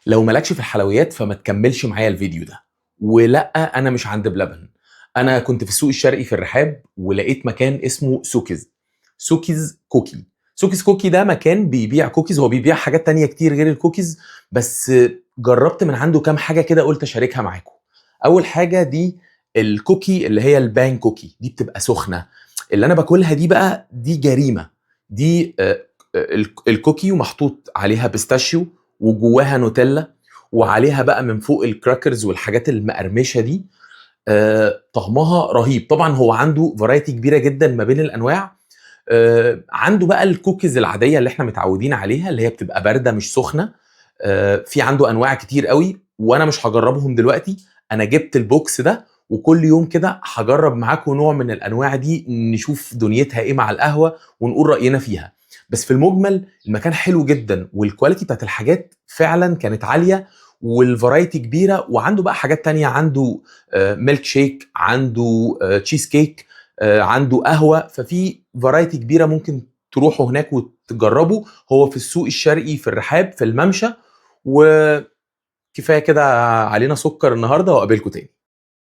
لو مالكش في الحلويات فما تكمّلش معايا الفيديو ده، ولأ أنا مش عند بلبن، أنا كنت في السوق الشرقي في الرحاب ولقيت مكان اسمه سوكيز، سوكيز كوكي، سوكيز كوكي ده مكان بيبيع كوكيز، هو بيبيع حاجات تانية كتير غير الكوكيز، بس جرّبت من عنده كام حاجة كده قُلت أشاركها معاكم. أول حاجة دي الكوكي اللي هي البان كوكي، دي بتبقى سخنة، اللي أنا باكلها دي بقى دي جريمة، دي الكوكي ومحطوط عليها بيستاشيو وجواها نوتيلا وعليها بقى من فوق الكراكرز والحاجات المقرمشه دي. طعمها رهيب. طبعا هو عنده فرايتي كبيره جدا ما بين الانواع. عنده بقى الكوكيز العاديه اللي احنا متعودين عليها اللي هي بتبقى بارده مش سخنه. في عنده انواع كتير قوي وانا مش هجربهم دلوقتي. انا جبت البوكس ده وكل يوم كده هجرب معاكم نوع من الانواع دي نشوف دنيتها ايه مع القهوه ونقول راينا فيها. بس في المجمل المكان حلو جدا والكواليتي بتاعت الحاجات فعلا كانت عاليه والفرايتي كبيره وعنده بقى حاجات تانية. عنده ميلك شيك، عنده تشيز كيك، عنده قهوه، ففي فرايتي كبيره ممكن تروحوا هناك وتجربوا. هو في السوق الشرقي في الرحاب في الممشى. وكفايه كده علينا سكر النهارده، واقابلكم تاني.